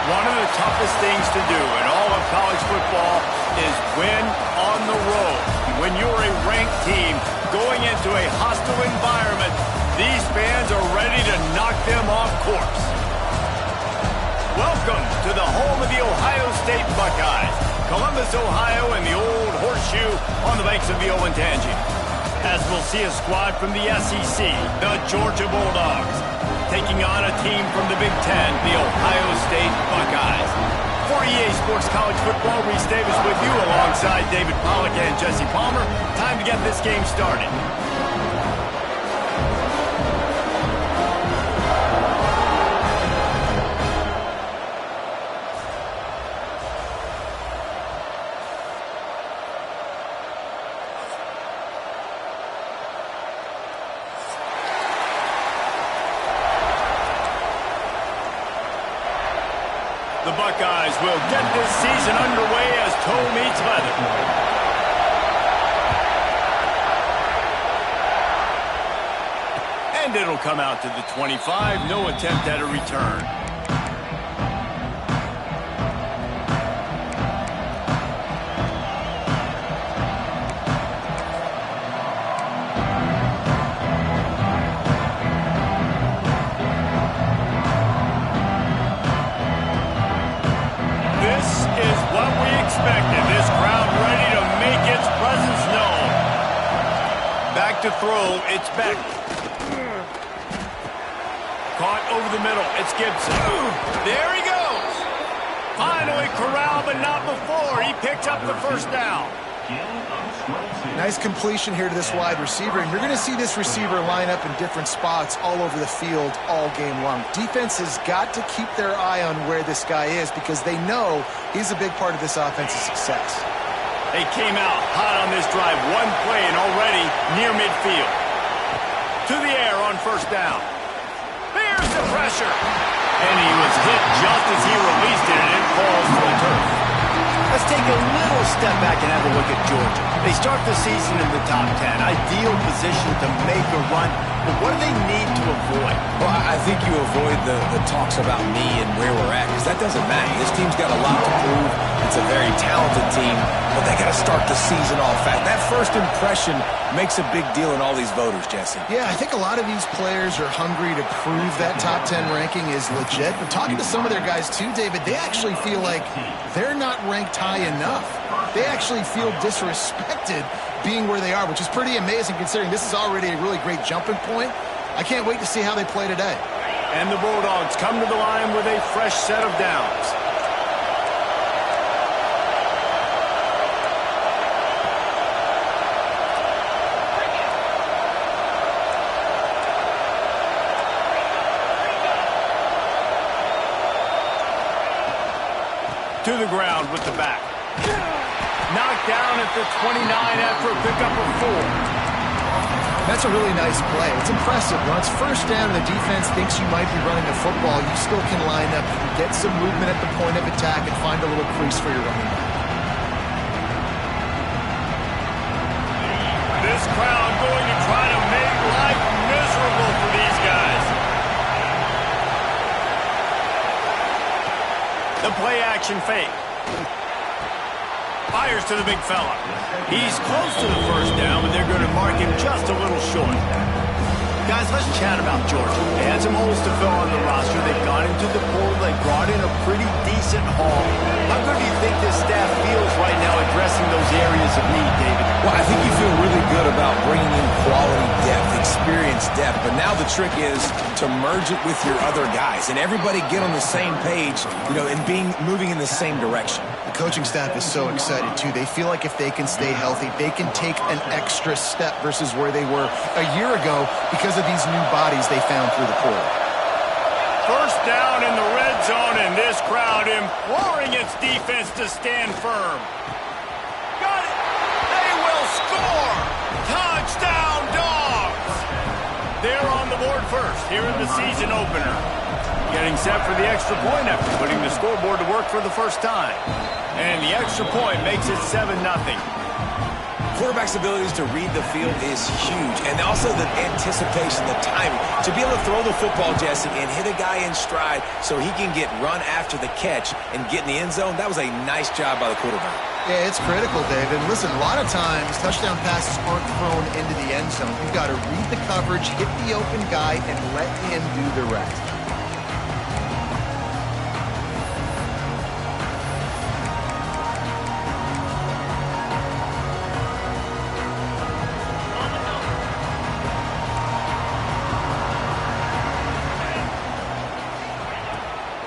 One of the toughest things to do in all of college football is win on the road. When you're a ranked team going into a hostile environment, these fans are ready to knock them off course. Welcome to the home of the Ohio State Buckeyes, Columbus, Ohio, and the old horseshoe on the banks of the Ncaa. As we'll see a squad from the SEC, the Georgia Bulldogs, taking on a team from the Big Ten, the Ohio State Buckeyes. For EA Sports College Football, Reese Davis with you alongside David Pollack and Jesse Palmer. Time to get this game started. The Buckeyes will get this season underway as toe meets leather. And it'll come out to the 25. No attempt at a return. This crowd ready to make its presence known. Back to throw, it's Beck. Caught over the middle, it's Gibson. There he goes. Finally corralled, but not before. He picked up the first down. Nice completion here to this wide receiver, and you're going to see this receiver line up in different spots all over the field all game long. Defense has got to keep their eye on where this guy is because they know he's a big part of this offense's success. They came out hot on this drive. One play and already near midfield. To the air on first down. There's the pressure. And he was hit just as he released it, and it falls to the turf. Let's take a little step back and have a look at Georgia. They start the season in the top 10. Ideal position to make a run. But what do they need to avoid? Well, I think you avoid the talks about me and where we're at, because that doesn't matter. This team's got a lot to prove. It's a very talented team, but they got to start the season off fast. That first impression makes a big deal in all these voters, Jesse. Yeah, I think a lot of these players are hungry to prove that top 10 ranking is legit. But talking to some of their guys too, David, they actually feel like they're not ranked high enough. They actually feel disrespected being where they are, which is pretty amazing considering this is already a really great jumping point. I can't wait to see how they play today. And the Bulldogs come to the line with a fresh set of downs. To the ground with the back. Knocked down at the 29 after a pickup of 4. That's a really nice play. It's impressive. When it's first down and the defense thinks you might be running the football, you still can line up. You can get some movement at the point of attack and find a little crease for your running back. This crowd going to try to make life miserable for these guys. The play action fake. Fires to the big fella. He's close to the first down, but they're going to mark him just a little short. Guys, let's chat about Georgia. They had some holes to fill on the roster. They've gone into the portal. They brought in a pretty decent haul. How good do you think this staff feels right now addressing those areas of need, David? Well, I think you feel really good about bringing in quality depth, experience depth, but now the trick is to merge it with your other guys and everybody get on the same page, and moving in the same direction. The coaching staff is so excited, too. They feel like if they can stay healthy, they can take an extra step versus where they were a year ago because of these new bodies they found through the portal. First down in the red zone, and this crowd imploring its defense to stand firm. Got it! They will score! Touchdown, Dogs! They're on the board first here in the season opener. Getting set for the extra point after putting the scoreboard to work for the first time. And the extra point makes it 7-0. Quarterback's abilities to read the field is huge, and also the anticipation, the timing. To be able to throw the football, Jesse, and hit a guy in stride so he can get run after the catch and get in the end zone, that was a nice job by the quarterback. Yeah, it's critical, David. Listen, a lot of times touchdown passes aren't thrown into the end zone. You've got to read the coverage, hit the open guy, and let him do the rest.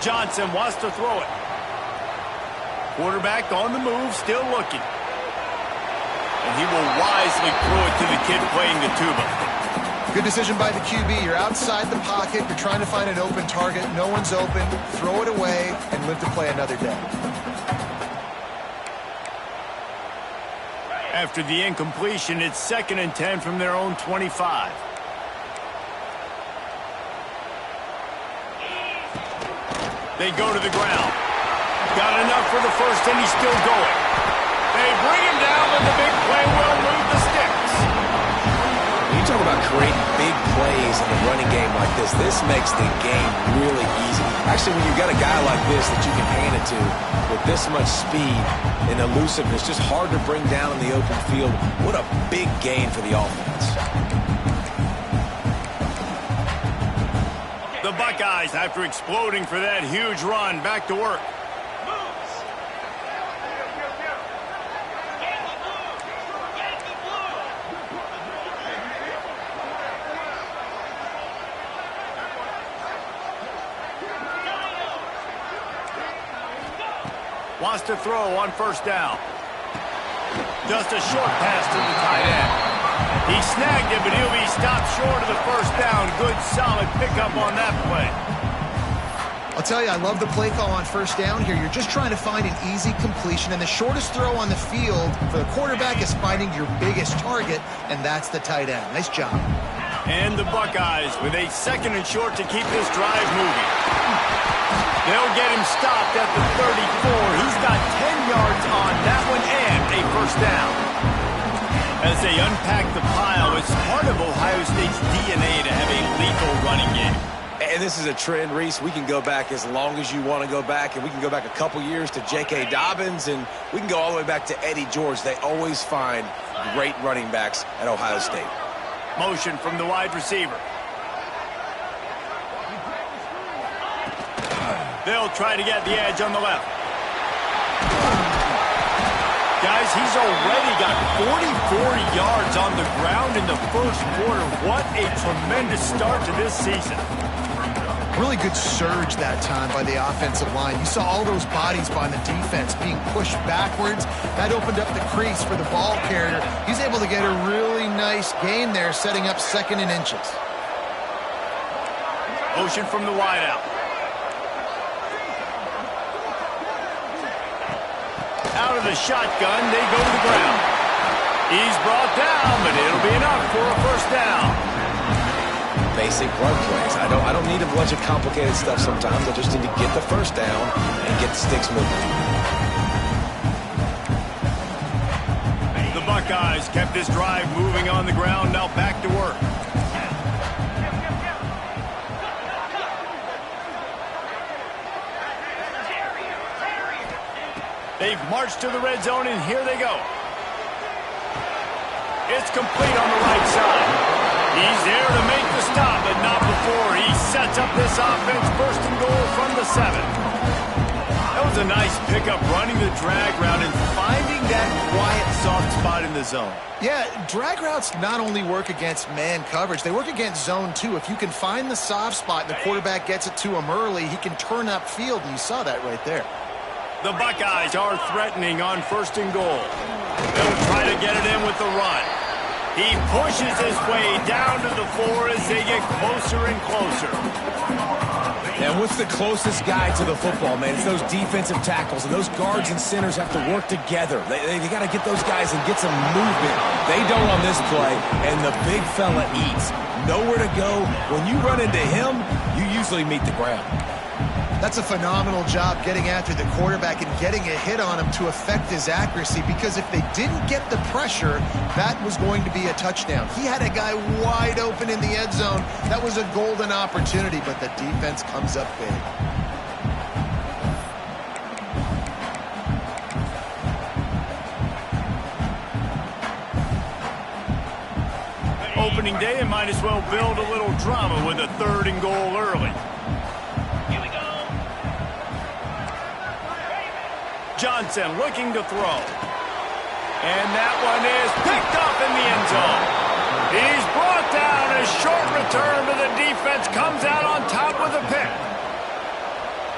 Johnson wants to throw it. Quarterback on the move, still looking. And he will wisely throw it to the kid playing the tuba. Good decision by the QB. You're outside the pocket. You're trying to find an open target. No one's open. Throw it away and live to play another day. After the incompletion, it's 2nd and 10 from their own 25. They go to the ground. Got enough for the first, and he's still going. They bring him down, but the big play will move the sticks. You talk about creating big plays in the running game like this. This makes the game really easy. Actually, when you've got a guy like this that you can hand it to with this much speed and elusiveness, just hard to bring down in the open field. What a big gain for the offense. The Buckeyes, after exploding for that huge run, back to work. Wants to throw on first down. Just a short pass to the tight end. He snagged it, but he'll be stopped short of the first down. Good, solid pickup on that play. I'll tell you, I love the play call on first down here. You're just trying to find an easy completion, and the shortest throw on the field for the quarterback is finding your biggest target, and that's the tight end. Nice job. And the Buckeyes with a 2nd and short to keep this drive moving. They'll get him stopped at the 34. He's got 10 yards on that one and a first down. As they unpack the pile, it's part of Ohio State's DNA to have a lethal running game. And this is a trend, Reese. We can go back as long as you want to go back, and we can go back a couple years to J.K. Dobbins, and we can go all the way back to Eddie George. They always find great running backs at Ohio State. Motion from the wide receiver. They'll try to get the edge on the left. Guys, he's already got 44 yards on the ground in the first quarter. What a tremendous start to this season. Really good surge that time by the offensive line. You saw all those bodies by the defense being pushed backwards. That opened up the crease for the ball carrier. He's able to get a really nice gain there, setting up 2nd and inches. Motion from the wideout. Out of the shotgun, they go to the ground. He's brought down, but it'll be enough for a first down. Basic run plays. I don't need a bunch of complicated stuff sometimes. I just need to get the first down and get the sticks moving. The Buckeyes kept this drive moving on the ground, now back to work. They've marched to the red zone, and here they go. It's complete on the right side. He's there to make the stop, but not before he sets up this offense. First and goal from the 7. That was a nice pickup, running the drag route and finding that quiet, soft spot in the zone. Yeah, drag routes not only work against man coverage, they work against zone too. If you can find the soft spot and the quarterback gets it to him early, he can turn upfield, and you saw that right there. The Buckeyes are threatening on first and goal. They'll try to get it in with the run. He pushes his way down to the 4 as they get closer and closer. And what's the closest guy to the football, man? It's those defensive tackles, and those guards and centers have to work together. They got to get those guys and get some movement. They don't on this play, and the big fella eats. Nowhere to go. When you run into him, you usually meet the ground. That's a phenomenal job getting after the quarterback and getting a hit on him to affect his accuracy, because if they didn't get the pressure, that was going to be a touchdown. He had a guy wide open in the end zone. That was a golden opportunity, but the defense comes up big. Opening day, and might as well build a little drama with a 3rd and goal early. Johnson looking to throw. And that one is picked up in the end zone. He's brought down. A short return to the defense comes out on top with a pick.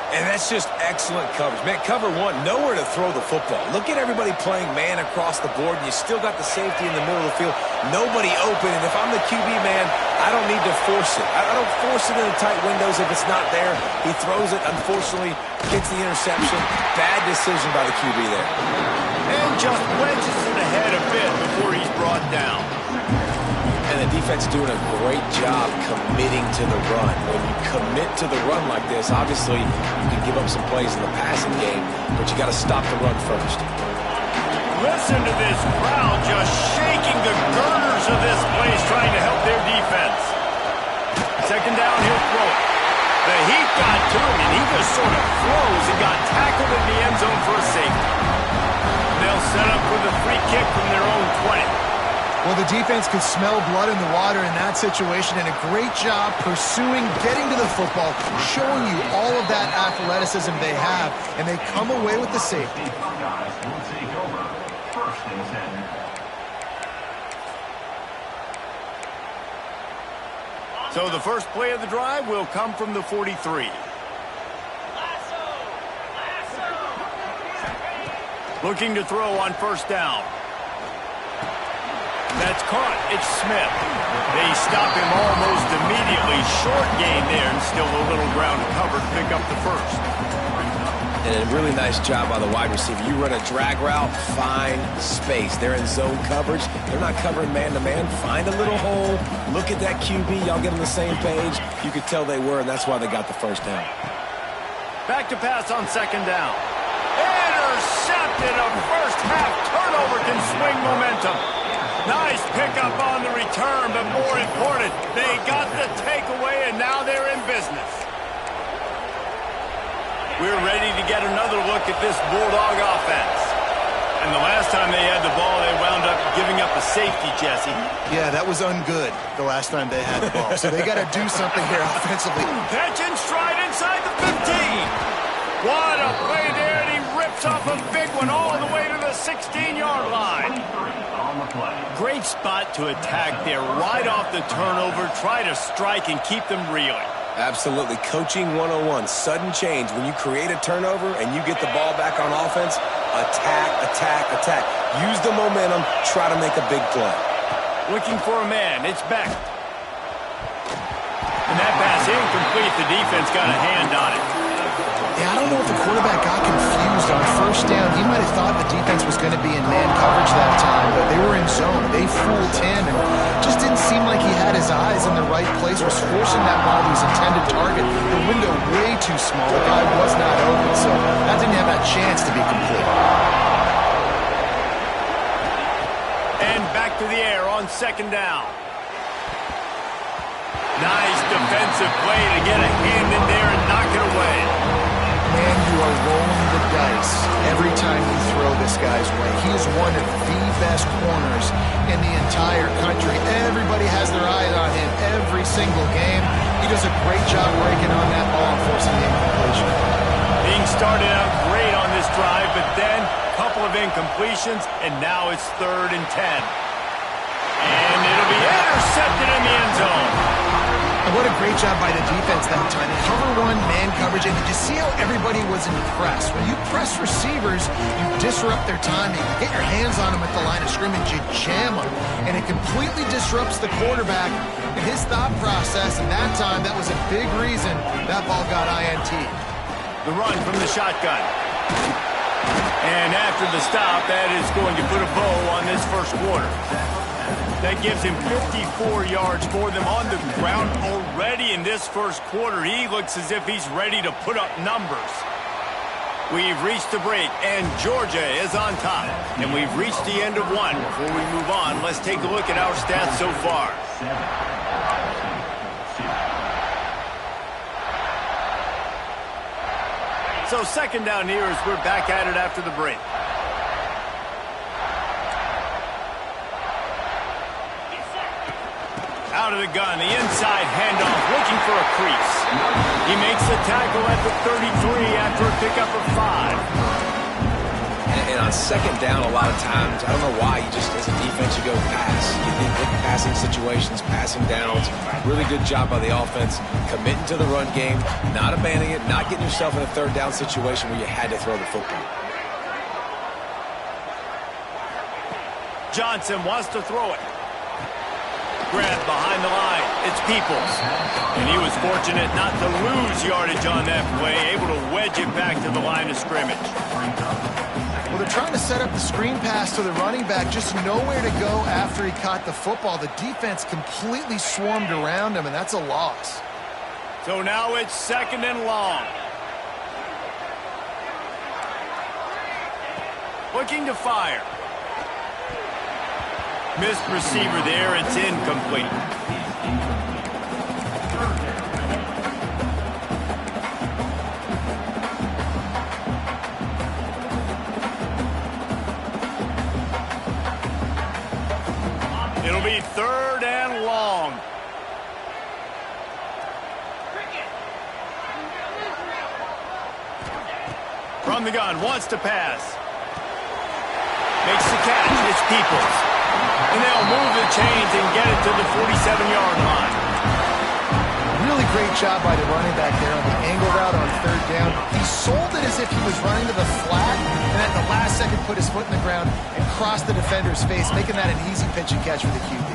And that's just excellent coverage. Man, cover 1, nowhere to throw the football. Look at everybody playing man across the board, and you still got the safety in the middle of the field. Nobody open, and if I'm the QB, man, I don't need to force it. I don't force it in the tight windows if it's not there. He throws it, unfortunately, gets the interception. Bad decision by the QB there. And just wedges it ahead a bit before he's brought down. And the defense doing a great job committing to the run. When you commit to the run like this, obviously you can give up some plays in the passing game, but you got to stop the run first. Listen to this crowd just shaking the girders of this place, trying to help their defense. Second down, he'll throw it. The heat got to him, and he just sort of froze and got tackled in the end zone for a safety. They'll set up with a free kick from their own 20. Well, the defense could smell blood in the water in that situation, and a great job pursuing, getting to the football, showing you all of that athleticism they have, and they come away with the safety. So the first play of the drive will come from the 43. Looking to throw on first down. That's caught. It's Smith. They stop him almost immediately. Short gain there, and still a little ground cover to pick up the first. And a really nice job by the wide receiver. You run a drag route, find space. They're in zone coverage. They're not covering man-to-man. Find a little hole. Look at that QB. Y'all get on the same page. You could tell they were, and that's why they got the first down. Back to pass on second down. Intercepted. A first-half turnover can swing momentum. Nice pickup on the return, but more important, they got the takeaway, and now they're in business. We're ready to get another look at this Bulldog offense. And the last time they had the ball, they wound up giving up a safety, Jesse. Yeah, that was ungood the last time they had the ball. So they got to do something here offensively. Catch and stride inside the 15. What a play there, and he rips off a big one all the way to the 16-yard line. Great spot to attack there, right off the turnover. Try to strike and keep them reeling. Absolutely. Coaching 101. Sudden change. When you create a turnover and you get the ball back on offense, attack, attack, attack. Use the momentum. Try to make a big play. Looking for a man. It's Beck. And that pass incomplete. The defense got a hand on it. Yeah, I don't know if the quarterback got confused on first down. He might have thought the defense was going to be in man coverage that time, but they were in zone. They fooled him, and just didn't seem like he had his eyes in the right place, was forcing that ball to his intended target. The window way too small. The guy was not open, so that didn't have that chance to be complete. And back to the air on second down. Nice defensive play to get a hand in there and knock it away. Man, you are rolling the dice every time you this guy's way. He is one of the best corners in the entire country. Everybody has their eyes on him every single game. He does a great job breaking on that ball and forcing the incompletion. Being started out great on this drive, but then a couple of incompletions, and now it's 3rd and 10. And it'll be intercepted in the end zone. And what a great job by the defense that time. Cover one, man coverage, and did you see how everybody was impressed? When you press receivers, you disrupt their timing. You get your hands on them at the line of scrimmage, you jam them, and it completely disrupts the quarterback and his thought process, and that time, that was a big reason that ball got INT. The run from the shotgun. And after the stop, that is going to put a bow on this first quarter. That gives him 54 yards for them on the ground already in this first quarter. He looks as if he's ready to put up numbers. We've reached the break, and Georgia is on top. And we've reached the end of one. Before we move on, let's take a look at our stats so far. So 2nd down here as we're back at it after the break. Out of the gun, the inside handoff, looking for a crease. He makes the tackle at the 33 after a pickup of 5. And on 2nd down, a lot of times, I don't know why, you just, as a defense, you go pass. You think passing situations, passing downs. Really good job by the offense, committing to the run game, not abandoning it, not getting yourself in a 3rd down situation where you had to throw the football. Johnson wants to throw it. Grant behind the line. It's Peoples. And he was fortunate not to lose yardage on that play, able to wedge it back to the line of scrimmage. Well, they're trying to set up the screen pass to the running back, just nowhere to go after he caught the football. The defense completely swarmed around him, and that's a loss. So now it's 2nd and long. Looking to fire. Missed receiver there. It's incomplete. It'll be 3rd and long. From the gun, wants to pass. Makes the catch. It's Peoples. And they'll move the chains and get it to the 47-yard line. Really great job by the running back there on the angle route on 3rd down. He sold it as if he was running to the flat, and at the last second put his foot in the ground and crossed the defender's face, making that an easy pitch and catch for the QB.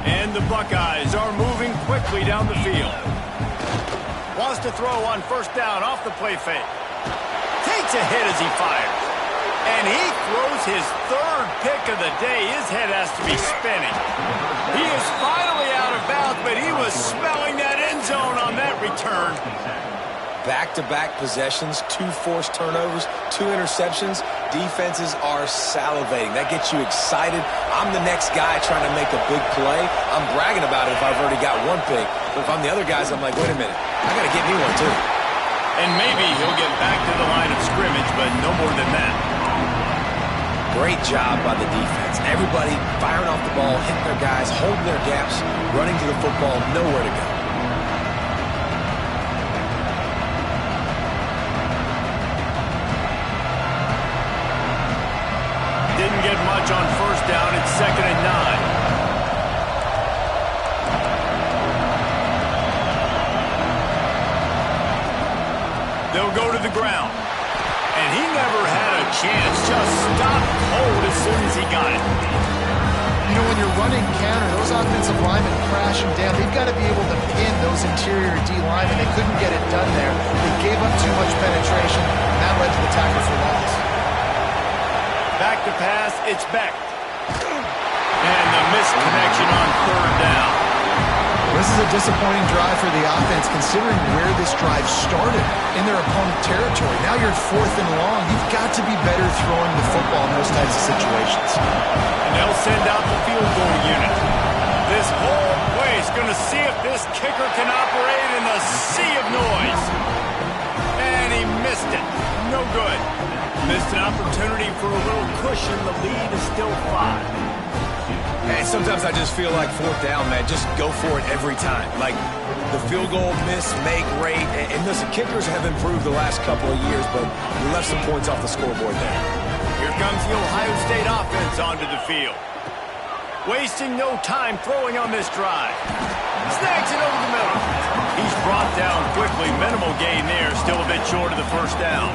And the Buckeyes are moving quickly down the field. Wants to throw on 1st down off the play fake. Takes a hit as he fires. And he throws his 3rd pick of the day. His head has to be spinning. He is finally out of bounds, but he was smelling that end zone on that return. Back-to-back possessions, 2 forced turnovers, 2 interceptions. Defenses are salivating. That gets you excited. I'm the next guy trying to make a big play. I'm bragging about it if I've already got 1 pick. But if I'm the other guys, I'm like, wait a minute. I got to get me one, too. And maybe he'll get back to the line of scrimmage, but no more than that. Great job by the defense. Everybody firing off the ball, hitting their guys, holding their gaps, running to the football, nowhere to go. Didn't get much on 1st down. It's 2nd and 9. They'll go to the ground. And he never had a chance. Just stopped cold as soon as he got it. You know, when you're running counter, those offensive linemen crashing down, they've got to be able to pin those interior D linemen. They couldn't get it done there. They gave up too much penetration, and that led to the tackle for loss. Back to pass, it's Beck. And the missed connection on 3rd down. This is a disappointing drive for the offense, considering where this drive started in their opponent territory. Now you're 4th and long. You've got to be better throwing the football in those types of situations. And they'll send out the field goal unit. This whole place going to see if this kicker can operate in the sea of noise. And he missed it. No good. Missed an opportunity for a little cushion. The lead is still 5. And sometimes I just feel like fourth down, man, just go for it every time. Like the field goal miss, make rate. And listen, kickers have improved the last couple of years, but we left some points off the scoreboard there. Here comes the Ohio State offense onto the field. Wasting no time throwing on this drive. Snags it over the middle. He's brought down quickly. Minimal gain there. Still a bit short of the first down.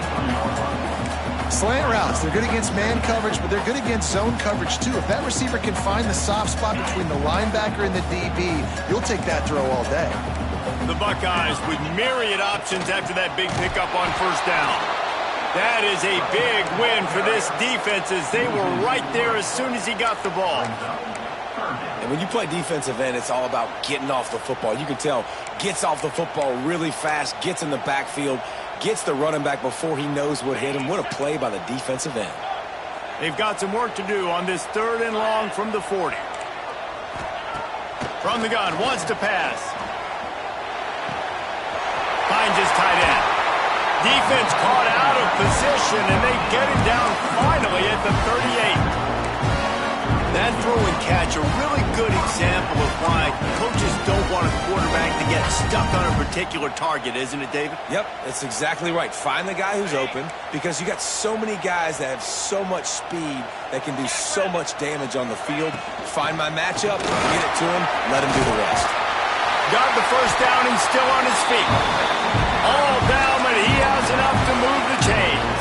Slant routes, they're good against man coverage, but they're good against zone coverage too. If that receiver can find the soft spot between the linebacker and the DB, you'll take that throw all day. The Buckeyes with myriad options after that big pickup on first down. That is a big win for this defense as they were right there as soon as he got the ball. And when you play defensive end, it's all about getting off the football. You can tell, gets off the football really fast, gets in the backfield, gets the running back before he knows what hit him. What a play by the defensive end. They've got some work to do on this 3rd and long from the 40. From the gun, wants to pass. Finds his tight end. Defense caught out of position, and they get him down finally at the 38. That throw and catch, a really good example of why coaches don't want a quarterback to get stuck on a particular target, isn't it, David? Yep, that's exactly right. Find the guy who's open because you got so many guys that have so much speed that can do so much damage on the field. Find my matchup, get it to him, let him do the rest. Got the first down, he's still on his feet. All down, but he has enough to move the chains.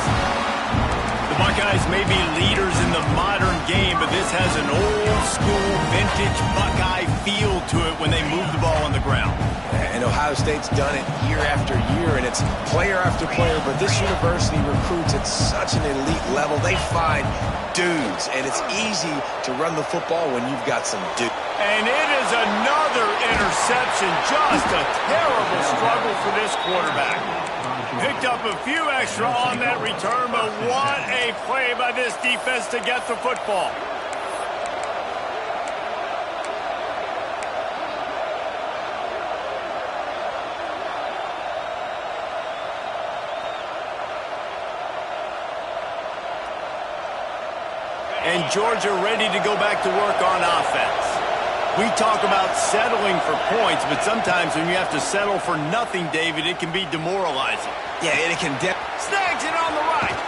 The Buckeyes may be leaders in the modern game, but this has an old-school, vintage Buckeye feel to it when they move the ball on the ground. And Ohio State's done it year after year, and it's player after player, but this university recruits at such an elite level. They find dudes, and it's easy to run the football when you've got some dudes. And it is another interception. Just a terrible struggle for this quarterback. Picked up a few extra on that return, but what a play by this defense to get the football. And Georgia ready to go back to work on offense. We talk about settling for points, but sometimes when you have to settle for nothing, David, it can be demoralizing. Yeah, and it can snags it on the right.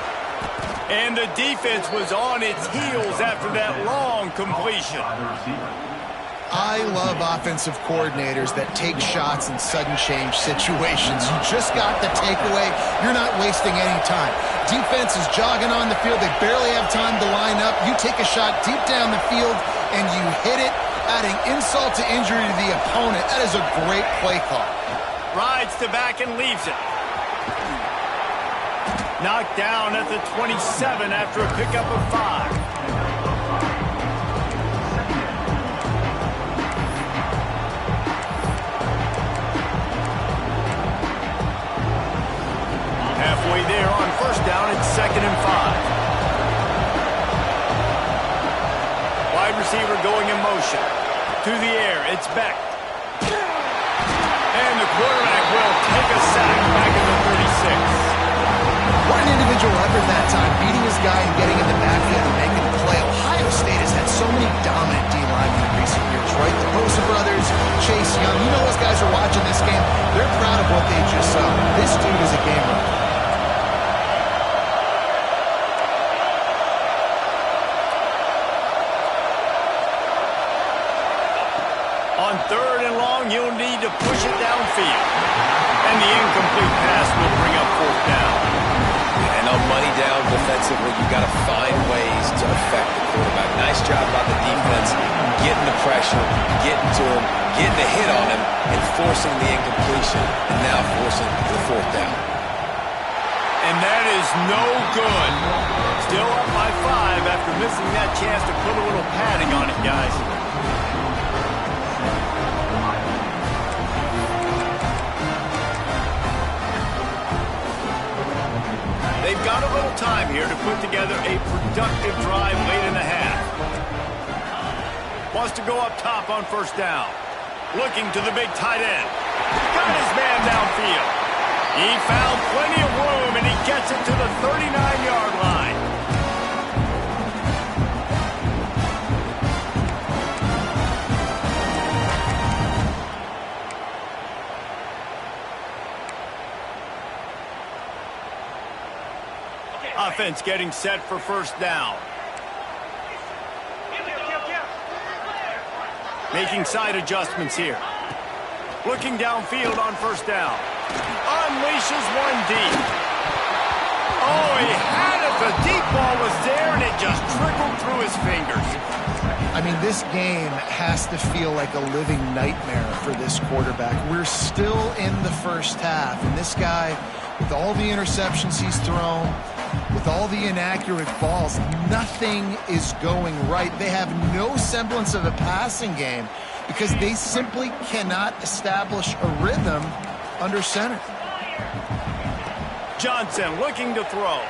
And the defense was on its heels after that long completion. I love offensive coordinators that take shots in sudden change situations. You just got the takeaway. You're not wasting any time. Defense is jogging on the field. They barely have time to line up. You take a shot deep down the field, and you hit it, adding insult to injury to the opponent. That is a great play call. Rides to back and leaves it. Knocked down at the 27 after a pickup of 5. Halfway there on first down, it's 2nd and 5. Wide receiver going in motion. To the air, it's Beck. And the quarterback will take a sack back at the 36. What an individual effort that time, beating his guy and getting in the backfield and making the play. Ohio State has had so many dominant D linemen in recent years, right? The Bosa brothers, Chase Young. You know those guys are watching this game. They're proud of what they just saw. This dude is a game runner. On 3rd and long, you'll need to push it downfield. And the incomplete pass will bring up 4th down. And on money down defensively, you got to find ways to affect the quarterback. Nice job by the defense, getting the pressure, getting to him, getting the hit on him, and forcing the incompletion, and now forcing the 4th down. And that is no good. Still up by 5 after missing that chance to put a little padding on it, guys. They've got a little time here to put together a productive drive late in the half. Wants to go up top on first down. Looking to the big tight end. Got his man downfield. He found plenty of room, and he gets it to the 39-yard line. Offense getting set for first down. Making side adjustments here. Looking downfield on first down. Unleashes one deep. Oh, he had it. The deep ball was there, and it just trickled through his fingers. I mean, this game has to feel like a living nightmare for this quarterback. We're still in the first half, and this guy, with all the interceptions he's thrown, with all the inaccurate balls, nothing is going right. They have no semblance of a passing game because they simply cannot establish a rhythm under center. Johnson looking to throw.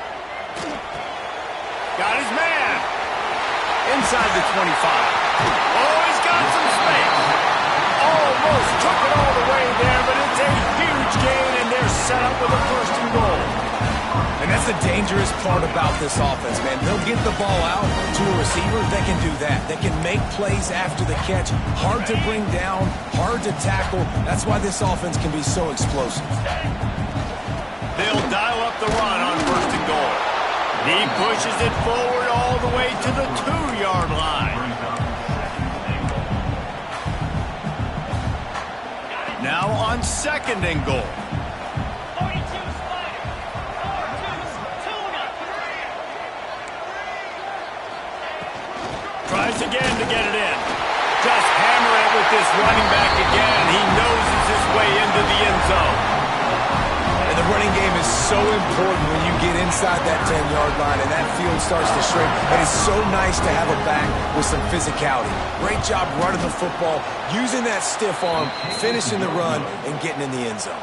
Got his man. Inside the 25. Oh, he's got some space. Almost took it all the way there, but it's a huge gain, and they're set up with a first and goal. And that's the dangerous part about this offense, man. They'll get the ball out to a receiver. They can do that. They can make plays after the catch. Hard to bring down, hard to tackle. That's why this offense can be so explosive. They'll dial up the run on first and goal. He pushes it forward all the way to the 2-yard line. Now on second and goal. Tries again to get it in. Just hammer it with this running back again. He noses his way into the end zone. And the running game is so important when you get inside that 10-yard line and that field starts to shrink. And it's so nice to have a back with some physicality. Great job running the football, using that stiff arm, finishing the run, and getting in the end zone.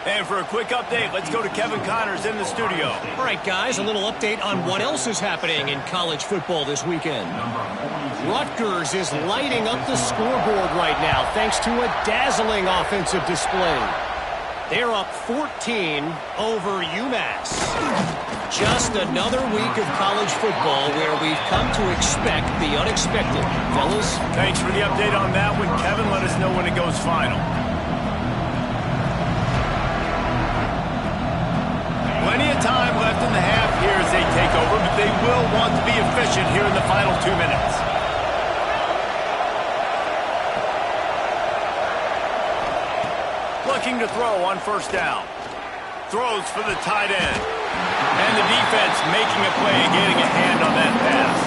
And for a quick update, let's go to Kevin Connors in the studio. All right, guys, a little update on what else is happening in college football this weekend. Rutgers is lighting up the scoreboard right now thanks to a dazzling offensive display. They're up 14 over UMass. Just another week of college football where we've come to expect the unexpected. Fellas? Thanks for the update on that one, Kevin. Let us know when it goes final. Plenty of time left in the half here as they take over, but they will want to be efficient here in the final 2 minutes. Looking to throw on first down. Throws for the tight end. And the defense making a play and getting a hand on that pass.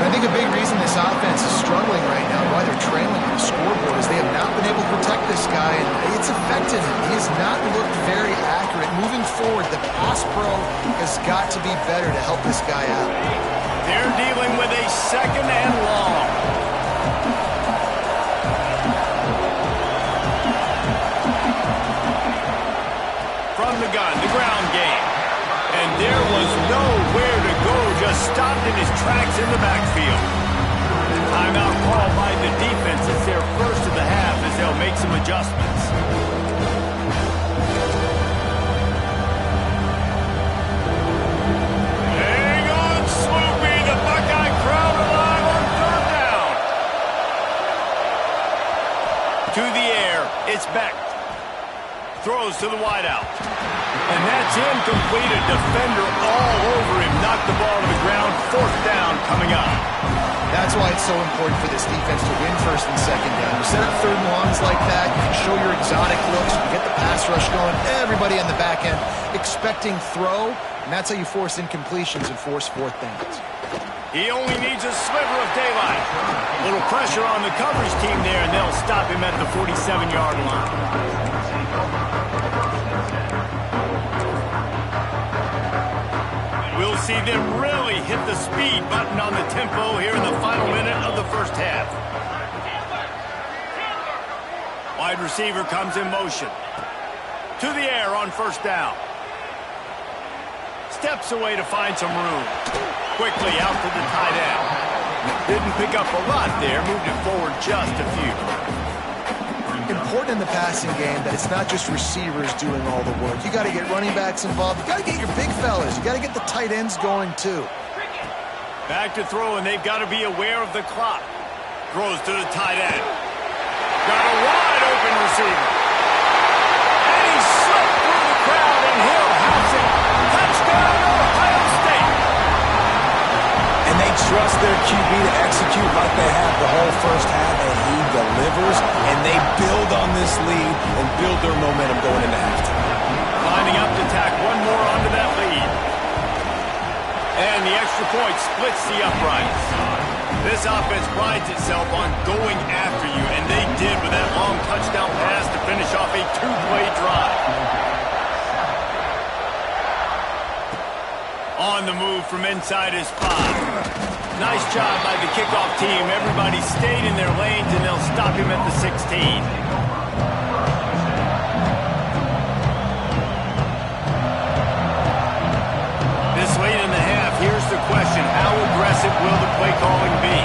I think a big reason this offense is struggling right now, why they're trailing on the scoreboard, is they have not been able to protect this guy, and it's affected him. He has not looked very accurate. Moving forward, the pass pro has got to be better to help this guy out. They're dealing with a second and long. From the gun, the ground game. And there was nowhere to go, just stopped in his tracks in the backfield. Timeout called by the defense. It's their first of the half as they'll make some adjustments. Hang on, Sloopy. The Buckeye crowd alive on third down. To the air, it's Beck. Throws to the wideout. And that's incomplete. A defender all over him. Knocked the ball to the ground. Fourth down coming up. That's why it's so important for this defense to win first and second down. You set up third and longs like that, you can show your exotic looks, you get the pass rush going, everybody on the back end expecting throw, and that's how you force incompletions and force fourth downs. He only needs a sliver of daylight. A little pressure on the coverage team there, and they'll stop him at the 47-yard line. We'll see them really hit the speed button on the tempo here in the final minute of the first half. Wide receiver comes in motion. To the air on first down. Steps away to find some room. Quickly out to the tight end. Didn't pick up a lot there, moved it forward just a few. Important in the passing game that it's not just receivers doing all the work. You got to get running backs involved. You got to get your big fellas. You got to get the tight ends going too. Back to throw, and they've got to be aware of the clock. Throws to the tight end. Got a wide open receiver. And he slipped through the crowd, and he'll house it. Touchdown, Ohio trust their QB to execute like they have the whole first half, and he delivers, and they build on this lead and build their momentum going into halftime. Lining up to tack one more onto that lead. And the extra point splits the uprights. This offense prides itself on going after you, and they did with that long touchdown pass to finish off a two-play drive. On the move from inside his 5. Nice job by the kickoff team. Everybody stayed in their lanes, and they'll stop him at the 16. This late in the half, here's the question. How aggressive will the play calling be?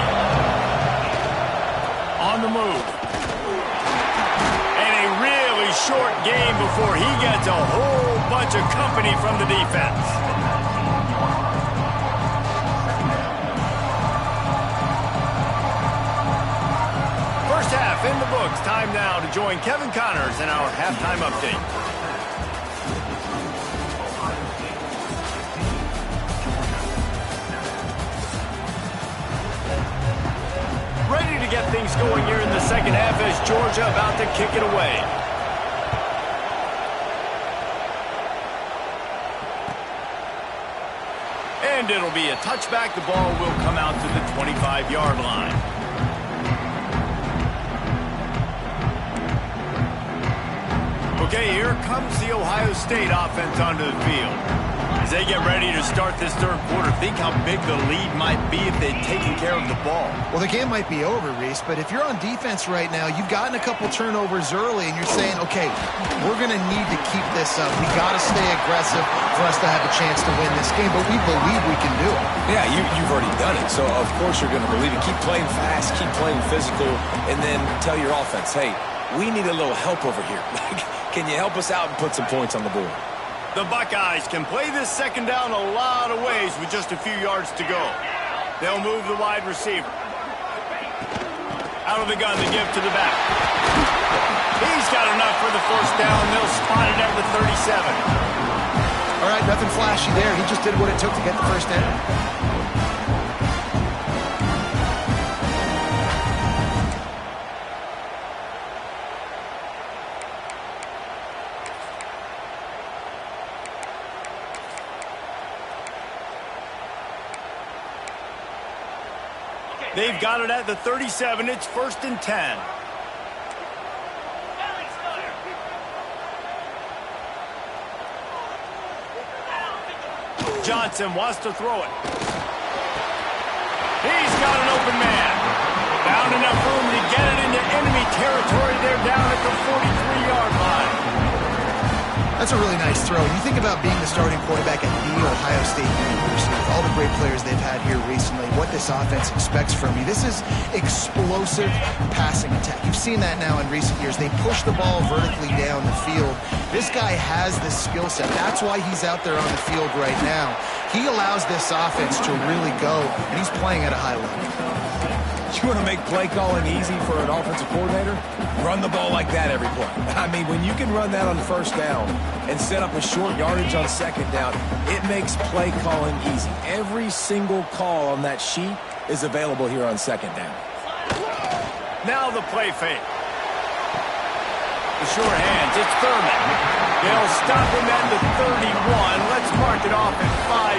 On the move. And a really short game before he gets a whole bunch of company from the defense. First half in the books. Time now to join Kevin Connors in our halftime update. Ready to get things going here in the second half as Georgia about to kick it away. And it'll be a touchback. The ball will come out to the 25-yard line. Okay, here comes the Ohio State offense onto the field. As they get ready to start this third quarter, think how big the lead might be if they'd taken care of the ball. Well, the game might be over, Reese, but if you're on defense right now, you've gotten a couple turnovers early, and you're saying, okay, we're going to need to keep this up. We got to stay aggressive for us to have a chance to win this game, but we believe we can do it. Yeah, you've already done it, so of course you're going to believe it. Keep playing fast, keep playing physical, and then tell your offense, hey, we need a little help over here. Can you help us out and put some points on the board? The Buckeyes can play this second down a lot of ways with just a few yards to go. They'll move the wide receiver. Out of the gun, the give to the back. He's got enough for the first down. They'll spot it at the 37. All right, nothing flashy there. He just did what it took to get the first down. They've got it at the 37. It's 1st and 10. Johnson wants to throw it. He's got an open man. Found enough room to get it into enemy territory. They're down at the 43-yard line. That's a really nice throw. You think about being the starting quarterback at the Ohio State University, with all the great players they've had here recently, what this offense expects from you. This is explosive passing attack. You've seen that now in recent years. They push the ball vertically down the field. This guy has this skill set. That's why he's out there on the field right now. He allows this offense to really go, and he's playing at a high level. You want to make play calling easy for an offensive coordinator? Run the ball like that every play. I mean, when you can run that on first down and set up a short yardage on second down, it makes play calling easy. Every single call on that sheet is available here on second down. Now the play fake. The short hands, it's Thurman. They'll stop him at the 31. Let's mark it off at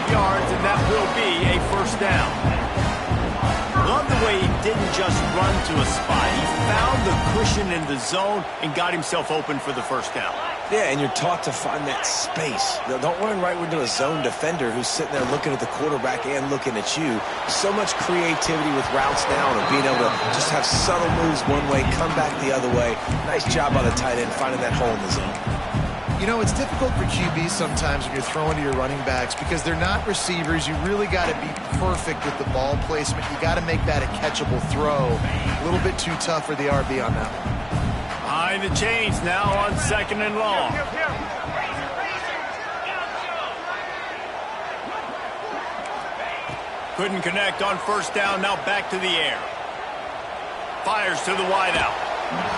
5 yards, and that will be a first down. Love the way he didn't just run to a spot. He found the cushion in the zone and got himself open for the first down. Yeah, and you're taught to find that space. Don't run right into a zone defender who's sitting there looking at the quarterback and looking at you. So much creativity with routes now and being able to just have subtle moves one way, come back the other way. Nice job by the tight end finding that hole in the zone. You know, it's difficult for QBs sometimes when you're throwing to your running backs because they're not receivers. You really got to be perfect with the ball placement. You got to make that a catchable throw. A little bit too tough for the RB on that one. Behind the chains now on 2nd and long. Couldn't connect on first down. Now back to the air. Fires to the wideout.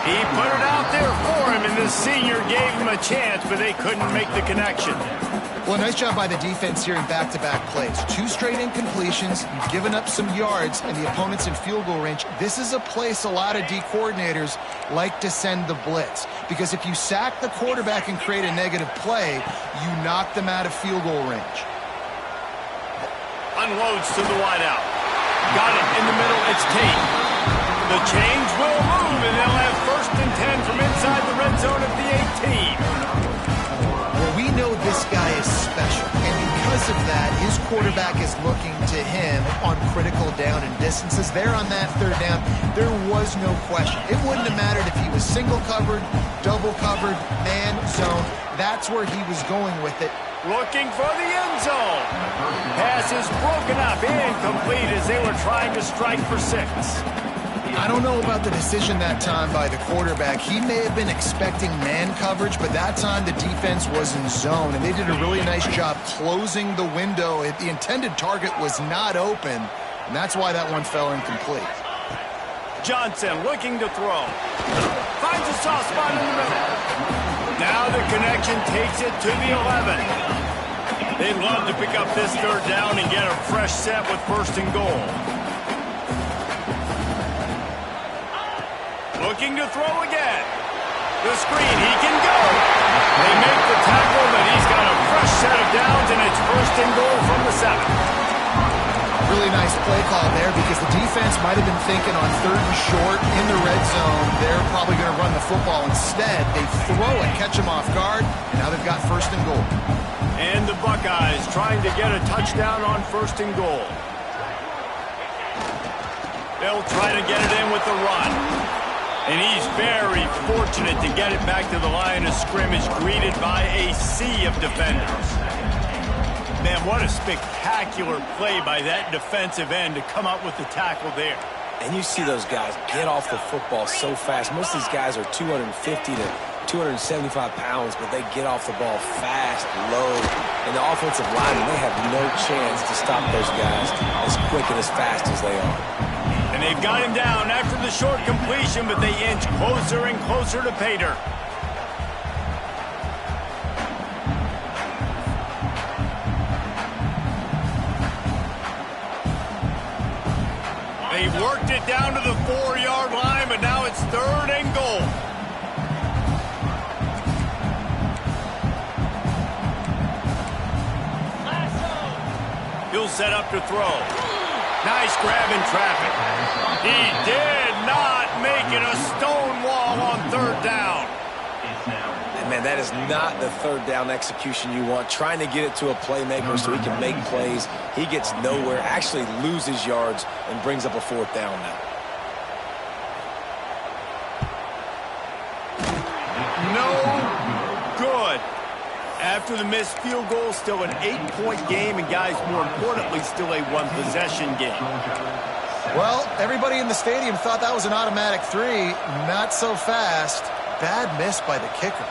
He put it out there for him, and the senior gave him a chance, but they couldn't make the connection. Well, nice job by the defense here in back-to-back plays. 2 straight incompletions, you've given up some yards, and the opponent's in field goal range. This is a place a lot of D coordinators like to send the blitz, because if you sack the quarterback and create a negative play, you knock them out of field goal range. Unloads to the wideout. Got it in the middle. It's Tate. The chains will move, and they'll have 1st and 10 from inside the red zone at the 18. Well, we know this guy is special, and because of that, his quarterback is looking to him on critical down and distances. There on that 3rd down, there was no question. It wouldn't have mattered if he was single covered, double covered, man, zone. That's where he was going with it. Looking for the end zone. Pass is broken up, incomplete as they were trying to strike for 6. I don't know about the decision that time by the quarterback. He may have been expecting man coverage, but that time the defense was in zone, and they did a really nice job closing the window. The intended target was not open, and that's why that one fell incomplete. Johnson looking to throw. Finds a soft spot in the middle. Now the connection takes it to the 11. They'd love to pick up this 3rd down and get a fresh set with 1st and goal. Looking to throw again. The screen, he can go. They make the tackle, but he's got a fresh set of downs, and it's 1st and goal from the 7. Really nice play call there, because the defense might have been thinking on 3rd and short in the red zone, they're probably going to run the football. Instead, they throw it, catch him off guard, and now they've got 1st and goal. And the Buckeyes trying to get a touchdown on 1st and goal. They'll try to get it in with the run. And he's very fortunate to get it back to the line of scrimmage, greeted by a sea of defenders. Man, what a spectacular play by that defensive end to come up with the tackle there. And you see those guys get off the football so fast. Most of these guys are 250 to 275 pounds, but they get off the ball fast, low. And the offensive linemen, they have no chance to stop those guys as quick and as fast as they are. And they've got him down after the short completion, but they inch closer and closer to pay dirt. They've worked it down to the 4-yard line, but now it's 3rd and goal. He'll set up to throw. Nice grab in traffic. He did not make it a stone wall on 3rd down. And man, that is not the 3rd down execution you want. Trying to get it to a playmaker so he can make plays. He gets nowhere, actually loses yards, and brings up a 4th down now. No good. After the missed field goal, still an 8-point game, and guys, more importantly, still a 1-possession game. Well, everybody in the stadium thought that was an automatic 3. Not so fast. Bad miss by the kicker.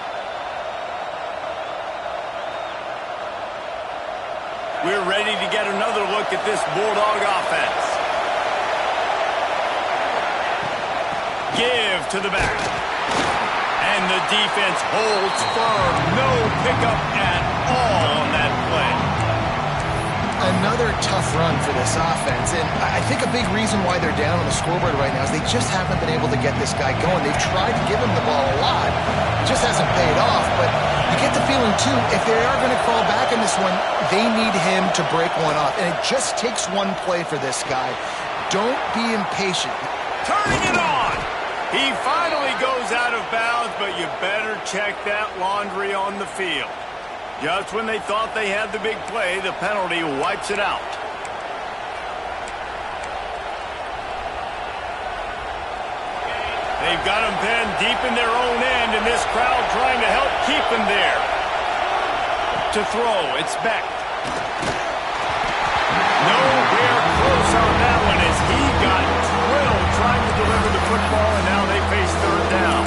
We're ready to get another look at this Bulldog offense. Give to the back. And the defense holds firm. No pickup at all on that play. Another tough run for this offense, and I think a big reason why they're down on the scoreboard right now is they just haven't been able to get this guy going. They've tried to give him the ball a lot. It just hasn't paid off, but you get the feeling, too, if they are going to crawl back in this one, they need him to break one off, and it just takes one play for this guy. Don't be impatient. Turning it on! He finally goes out of bounds, but you better check that laundry on the field. Just when they thought they had the big play, the penalty wipes it out. They've got him pinned deep in their own end, and this crowd trying to help keep him there. To throw, it's Beck. Nowhere close on that one as he got drilled trying to deliver the football, and now they face 3rd down.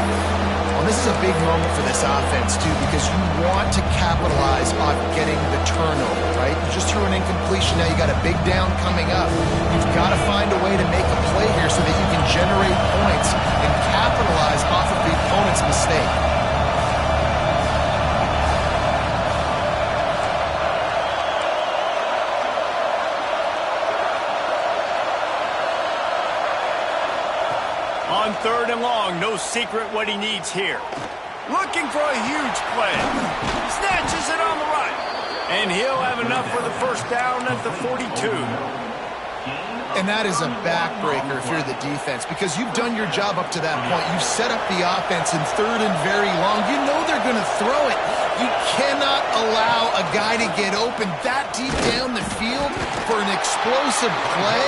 Well, this is a big moment for this offense, too, because you want to capitalize on getting the turnover, right? You just threw an incompletion. Now you got a big down coming up. You've got to find a way to make a play here so that you can generate points and capitalize off of the opponent's mistake. 3rd and long. No secret what he needs here. Looking for a huge play. Snatches it on the right. And he'll have enough for the first down at the 42. And that is a backbreaker if you're the defense, because you've done your job up to that point. You've set up the offense in 3rd and very long. You know they're going to throw it. You cannot allow a guy to get open that deep down the field for an explosive play.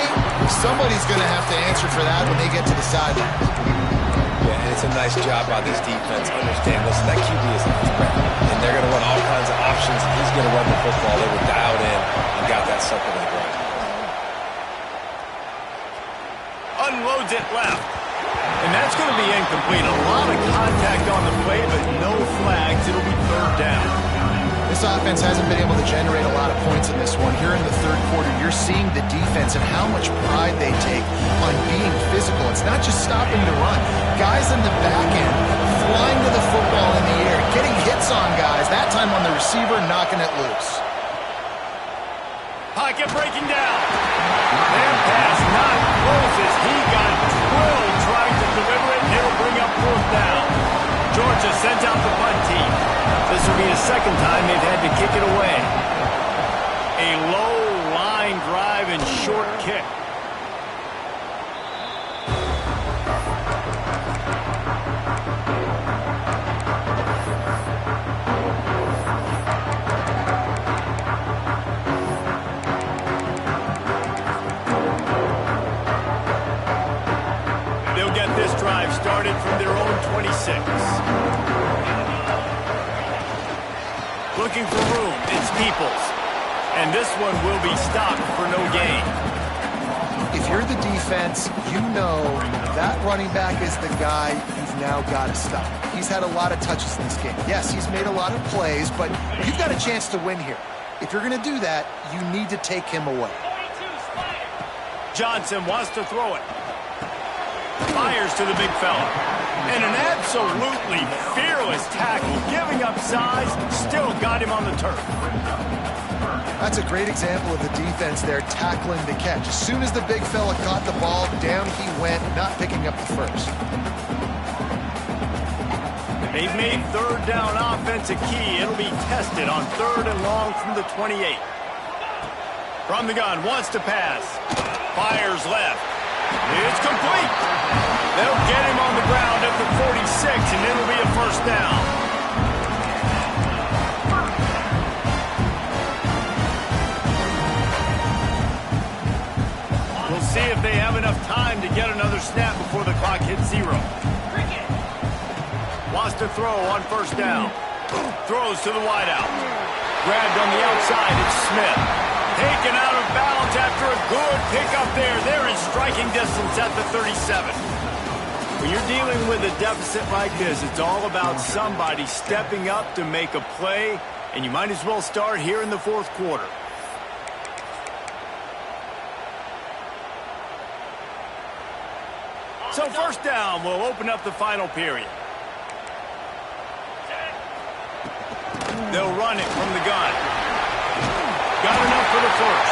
Somebody's going to have to answer for that when they get to the sideline. Yeah, and it's a nice job by this defense. Understand, listen, that QB is a threat, and they're going to run all kinds of options. He's going to run the football. They were dialed in and got that sucker to the ground. Unloads it left. And that's going to be incomplete. A lot of contact on the play, but no flags. It'll be 3rd down. This offense hasn't been able to generate a lot of points in this one. Here in the 3rd quarter, you're seeing the defense and how much pride they take on being physical. It's not just stopping to run. Guys in the back end flying to the football in the air, getting hits on guys, that time on the receiver, knocking it loose. Pocket breaking down. That pass not close as he got drilled trying to deliver it, and it'll bring up 4th down. Georgia sends out the punt team. This will be the 2nd time they've had to kick it away. A low line drive and short kick. Started from their own 26. Looking for room, it's Peoples. And this one will be stopped for no gain. If you're the defense, you know that running back is the guy you've now got to stop. He's had a lot of touches in this game. Yes, he's made a lot of plays, but you've got a chance to win here. If you're going to do that, you need to take him away. Johnson wants to throw it. Fires to the big fella. And an absolutely fearless tackle, giving up size, still got him on the turf. That's a great example of the defense there tackling the catch. As soon as the big fella caught the ball, down he went, not picking up the first. They've made 3rd down offense a key. It'll be tested on 3rd and long from the 28. From the gun, wants to pass. Fires left. It's complete. They'll get him on the ground at the 46, and it'll be a 1st down. We'll see if they have enough time to get another snap before the clock hits 0. Wants to throw on 1st down. Throws to the wideout. Grabbed on the outside, it's Smith. Taken out of bounds after a good pickup there. They're in striking distance at the 37. When you're dealing with a deficit like this, it's all about somebody stepping up to make a play, and you might as well start here in the 4th quarter. So 1st down will open up the final period. They'll run it from the gun. Got enough for the 1st.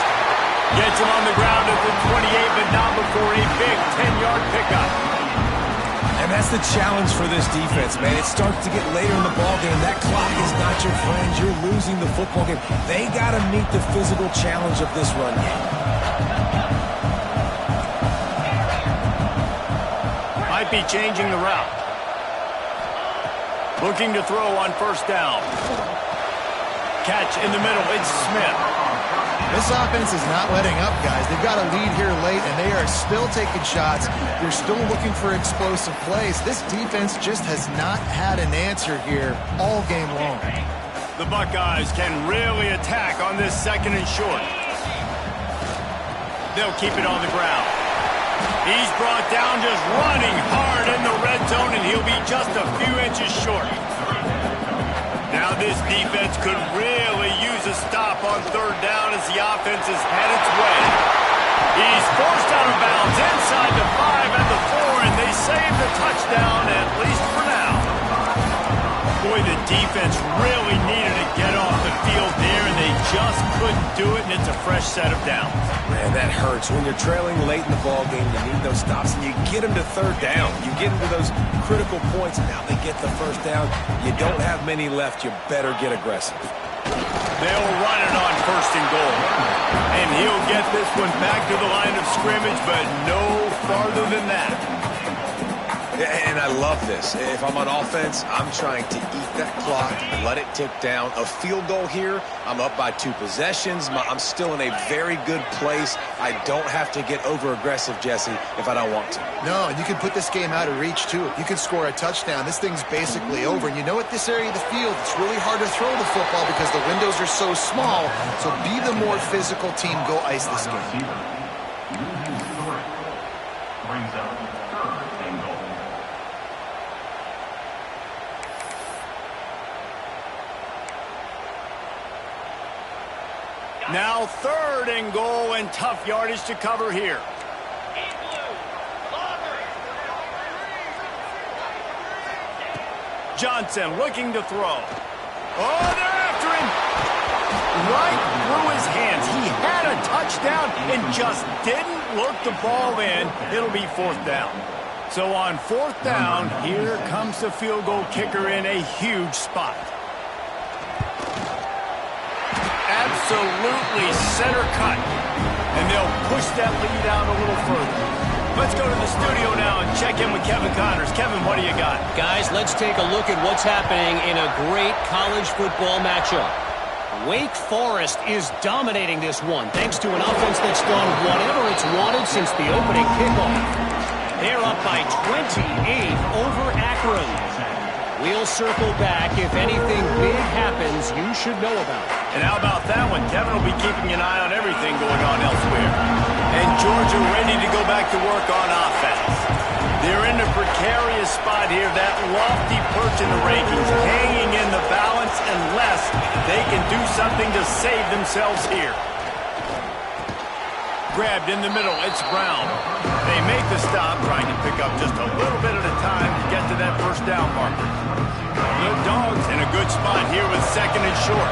Gets him on the ground at the 28, but not before a big 10-yard pickup. And that's the challenge for this defense, man. It starts to get later in the ballgame. That clock is not your friend. You're losing the football game. They got to meet the physical challenge of this run game. Might be changing the route. Looking to throw on 1st down. Catch in the middle, it's Smith. This offense is not letting up, guys. They've got a lead here late, and they are still taking shots. They're still looking for explosive plays. This defense just has not had an answer here all game long. The Buckeyes can really attack on this 2nd and short. They'll keep it on the ground. He's brought down just running hard in the red zone, and he'll be just a few inches short. Now this defense could really use a stop on 3rd down as the offense has had its way. He's forced out of bounds inside the 5 and the 4, and they save the touchdown, at least for now. Boy, the defense really needed to get off the field there, and they just couldn't do it, and it's a fresh set of downs. Man, that hurts. When you're trailing late in the ball game, you need those stops, and you get them to third down. You get into those critical points, and now they get the first down. You don't have many left. You better get aggressive. They'll run it on 1st and goal. And he'll get this one back to the line of scrimmage, but no farther than that. And I love this. If I'm on offense, I'm trying to eat that clock, let it tick down. A field goal here, I'm up by 2 possessions. I'm still in a very good place. I don't have to get over-aggressive, Jesse, if I don't want to. No, and you can put this game out of reach, too. If you can score a touchdown, this thing's basically over. And you know, at this area of the field, it's really hard to throw the football because the windows are so small. So be the more physical team. Go ice this game. Now 3rd and goal, and tough yardage to cover here. Johnson looking to throw. Oh, they're after him. Right through his hands. He had a touchdown and just didn't look the ball in. It'll be 4th down. So on 4th down, here comes the field goal kicker in a huge spot. Absolutely center cut. And they'll push that lead out a little further. Let's go to the studio now and check in with Kevin Connors. Kevin, what do you got? Guys, let's take a look at what's happening in a great college football matchup. Wake Forest is dominating this one thanks to an offense that's done whatever it's wanted since the opening kickoff. They're up by 28 over Akron. We'll circle back. If anything big happens, you should know about it. And how about that one? Kevin will be keeping an eye on everything going on elsewhere. And Georgia ready to go back to work on offense. They're in a precarious spot here. That lofty perch in the rankings, hanging in the balance unless they can do something to save themselves here. Grabbed in the middle, it's Brown. They make the stop, trying to pick up just a little bit at a time to get to that 1st down marker. The Dogs in a good spot here with 2nd and short.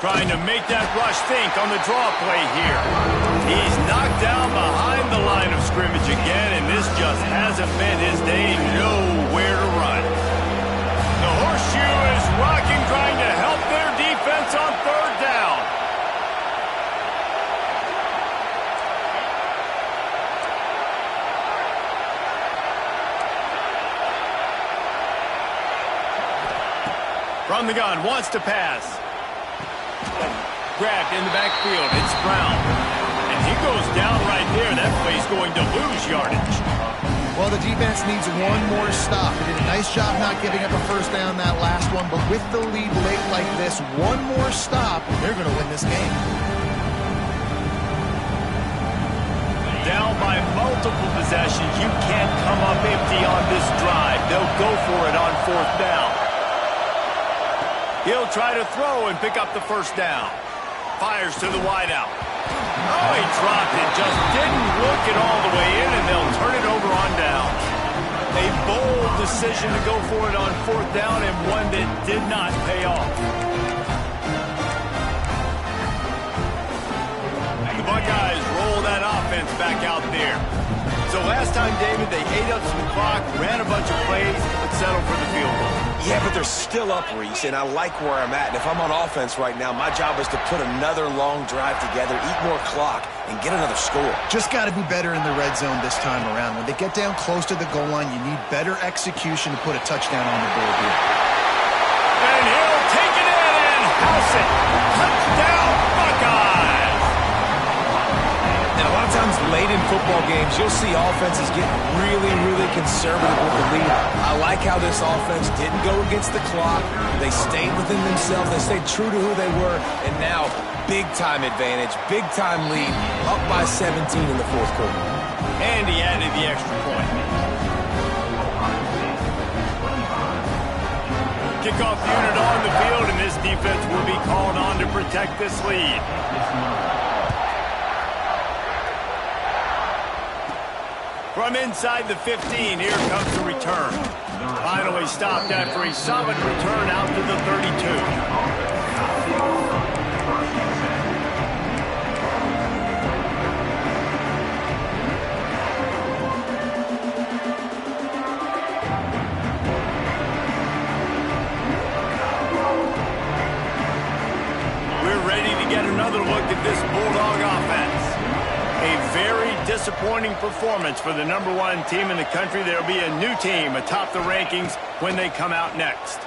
Trying to make that rush think on the draw play here. He's knocked down behind the line of scrimmage again, and this just hasn't been his day. Nowhere to run. The horseshoe is rocking, trying to help their defense on 3rd down. From the gun, wants to pass. Grabbed in the backfield, it's Brown. And he goes down right there. That play's going to lose yardage. Well, the defense needs one more stop. They did a nice job not giving up a 1st down that last one, but with the lead late like this, one more stop, they're going to win this game. Down by multiple possessions, you can't come up empty on this drive. They'll go for it on 4th down. He'll try to throw and pick up the 1st down. Fires to the wideout. Oh, he dropped it. Just didn't look it all the way in, and they'll turn it over on down. A bold decision to go for it on 4th down, and one that did not pay off. The Buckeyes roll that offense back out there. So last time, David, they ate up some clock, ran a bunch of plays, but settled for the field goal. Yeah, but they're still up, Reese, and I like where I'm at. And if I'm on offense right now, my job is to put another long drive together, eat more clock, and get another score. Just got to be better in the red zone this time around. When they get down close to the goal line, you need better execution to put a touchdown on the board here. And he'll take it in and house it. Touchdown, Buckeyes! And a lot of times late in football games, you'll see offenses get really, really conservative with the lead. I like how this offense didn't go against the clock. They stayed within themselves. They stayed true to who they were. And now, big-time advantage, big-time lead, up by 17 in the 4th quarter. And he added the extra point. Kickoff unit on the field, and this defense will be called on to protect this lead. From inside the 15, here comes the return. Finally stopped after a solid return out to the 32. Get another look at this Bulldog offense. A very disappointing performance for the #1 team in the country. There will be a new team atop the rankings when they come out next.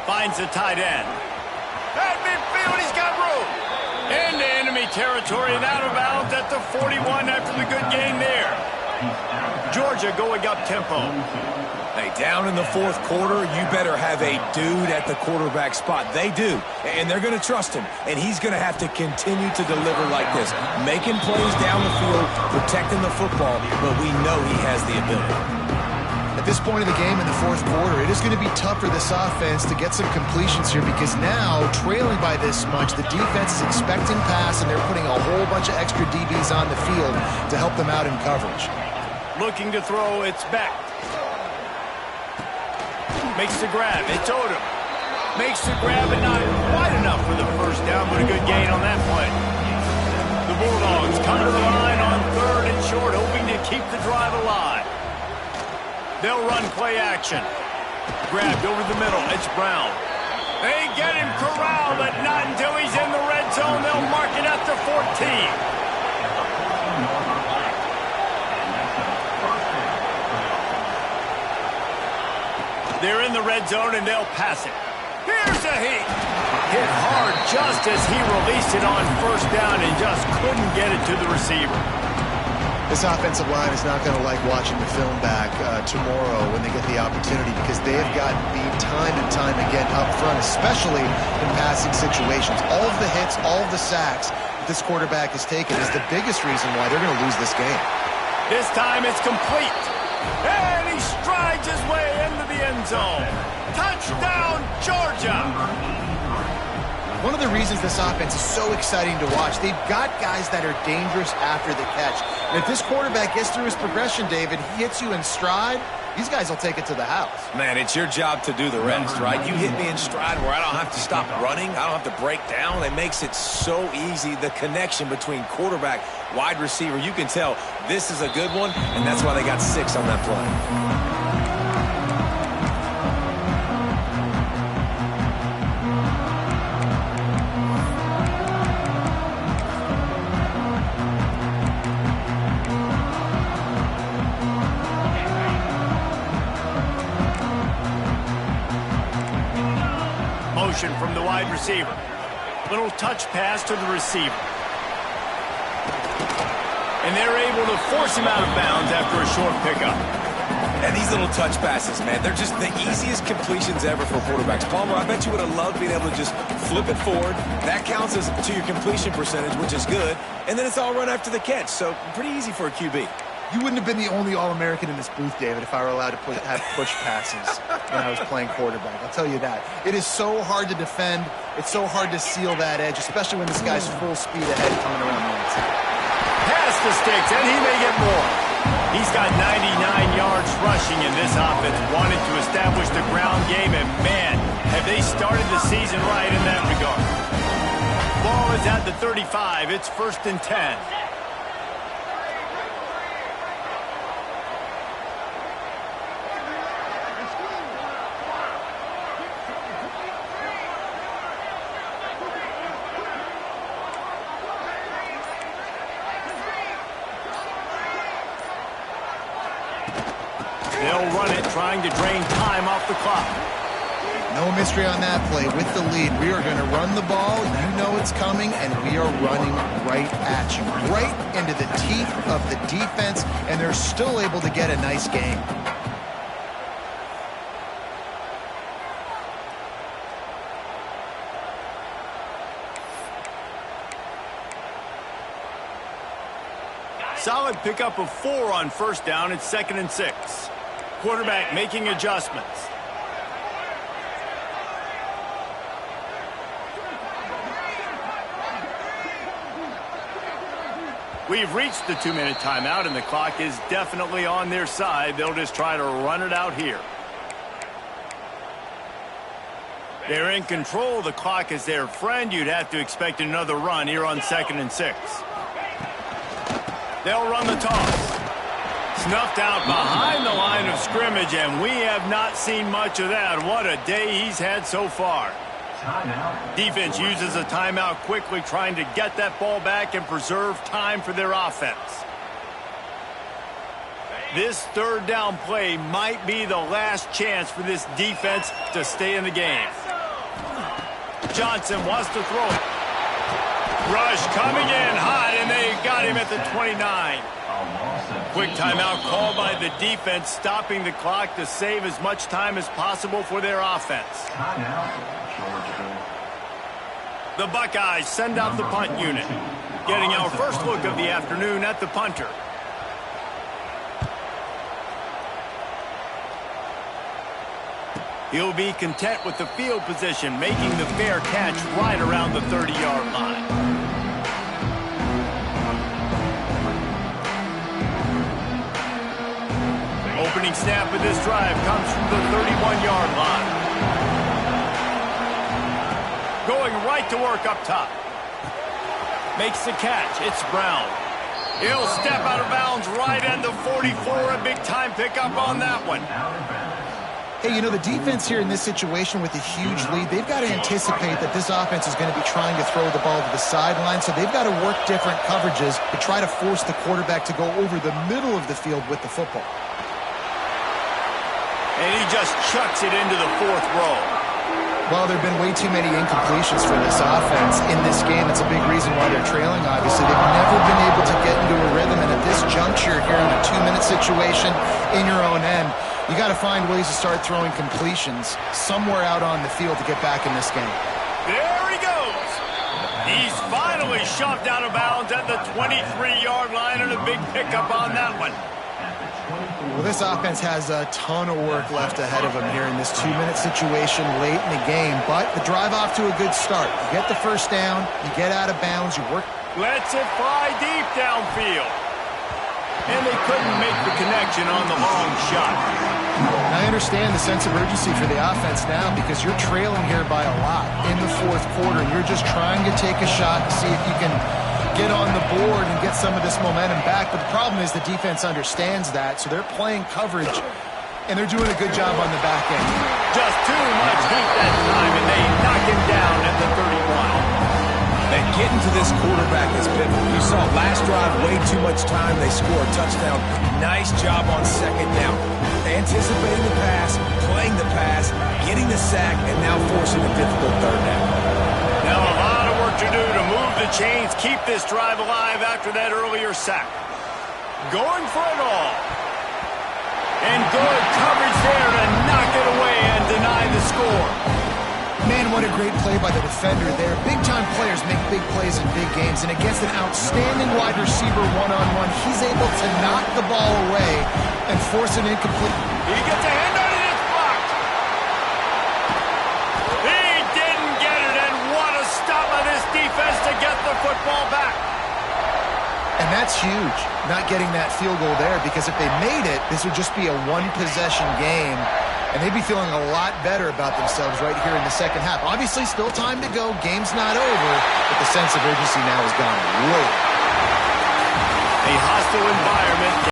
Finds the tight end. At midfield, he's got room. Into enemy territory and out of bounds at the 41 after the good gain there. Georgia going up tempo. Hey, down in the fourth quarter, you better have a dude at the quarterback spot. They do, and they're going to trust him, and he's going to have to continue to deliver like this, making plays down the field, protecting the football, but we know he has the ability. At this point of the game in the fourth quarter, it is going to be tough for this offense to get some completions here because now, trailing by this much, the defense is expecting pass, and they're putting a whole bunch of extra DBs on the field to help them out in coverage. Looking to throw, it's back. Makes the grab. It's Odom. Makes the grab, but not quite enough for the first down, but a good gain on that play. The Bulldogs come to the line on 3rd and short, hoping to keep the drive alive. They'll run play action. Grabbed over the middle. It's Brown. They get him corralled, but not until he's in the red zone. They'll mark it at the 14. They're in the red zone, and they'll pass it. Here's a hit. Hit hard just as he released it on first down and just couldn't get it to the receiver. This offensive line is not going to like watching the film back tomorrow when they get the opportunity because they have gotten beat time and time again up front, especially in passing situations. All of the hits, all of the sacks that this quarterback has taken is the biggest reason why they're going to lose this game. This time it's complete. And he strides his way into the end zone. Touchdown, Georgia! One of the reasons this offense is so exciting to watch, they've got guys that are dangerous after the catch. And if this quarterback gets through his progression, David, he hits you in stride, these guys will take it to the house. Man, it's your job to do the rest, right? You hit me in stride where I don't have to stop running. I don't have to break down. It makes it so easy. The connection between quarterback, wide receiver, you can tell this is a good one, and that's why they got 6 on that play. From the wide receiver. Little touch pass to the receiver. And they're able to force him out of bounds after a short pickup. And these little touch passes, man, they're just the easiest completions ever for quarterbacks. Palmer, I bet you would have loved being able to just flip it forward. That counts as to your completion percentage, which is good. And then it's all run after the catch, so pretty easy for a QB. You wouldn't have been the only All-American in this booth, David, if I were allowed to have push passes when I was playing quarterback. I'll tell you that. It is so hard to defend. It's so hard to seal that edge, especially when this guy's full speed ahead coming around the inside. Pass the sticks, and he may get more. He's got 99 yards rushing in this offense. Wanted to establish the ground game, and man, have they started the season right in that regard. Ball is at the 35. It's 1st and 10. They'll run it, trying to drain time off the clock. No mystery on that play. With the lead, we are going to run the ball. You know it's coming, and we are running right at you, right into the teeth of the defense, and they're still able to get a nice game. Solid pickup of 4 on first down. It's 2nd and 6. Quarterback making adjustments. We've reached the 2-minute timeout, and the clock is definitely on their side. They'll just try to run it out here. They're in control. The clock is their friend. You'd have to expect another run here on 2nd and 6. They'll run the toss. Snuffed out behind the line of scrimmage, and we have not seen much of that. What a day he's had so far. Defense uses a timeout quickly, trying to get that ball back and preserve time for their offense. This 3rd down play might be the last chance for this defense to stay in the game. Johnson wants to throw it. Rush coming in hot, and they got him at the 29. Quick timeout called by the defense, stopping the clock to save as much time as possible for their offense. The Buckeyes send out the punt unit, getting our first look of the afternoon at the punter. He'll be content with the field position, making the fair catch right around the 30-yard line. Opening snap of this drive comes from the 31-yard line. Going right to work up top. Makes the catch. It's Brown. He'll step out of bounds right at the 44. A big-time pickup on that one. Hey, you know, the defense here in this situation with a huge lead, they've got to anticipate that this offense is going to be trying to throw the ball to the sideline, so they've got to work different coverages to try to force the quarterback to go over the middle of the field with the football. And he just chucks it into the 4th row. Well, there have been way too many incompletions for this offense in this game. It's a big reason why they're trailing, obviously. They've never been able to get into a rhythm, and at this juncture here in a 2-minute situation in your own end, you got to find ways to start throwing completions somewhere out on the field to get back in this game. There he goes. He's finally shoved out of bounds at the 23-yard line, and a big pickup on that one. Well, this offense has a ton of work left ahead of them here in this 2-minute situation late in the game, but the drive off to a good start. You get the first down, you get out of bounds, you work. Lets it fly deep downfield. And they couldn't make the connection on the long shot. And I understand the sense of urgency for the offense now because you're trailing here by a lot in the 4th quarter. You're just trying to take a shot to see if you can get on the board and get some of this momentum back. But the problem is the defense understands that, so they're playing coverage, and they're doing a good job on the back end. Just too much heat that time, and they knock him down at the 31. And getting to this quarterback is pivotal. You saw last drive, way too much time. They score a touchdown. Nice job on 2nd down. Anticipating the pass, playing the pass, getting the sack, and now forcing a difficult 3rd down. Now a lot of work to do to move the chains, keep this drive alive after that earlier sack. Going for it all. And good coverage there to knock it away and deny the score. Man, what a great play by the defender there. Big-time players make big plays in big games, and against an outstanding wide receiver one-on-one, he's able to knock the ball away and force an incomplete. He gets a hand on it, it's blocked. He didn't get it, and what a stop by this defense to get the football back. And that's huge, not getting that field goal there, because if they made it, this would just be a one-possession game, and they'd be feeling a lot better about themselves right here in the 2nd half. Obviously, still time to go. Game's not over, but the sense of urgency now is gone way. A hostile environment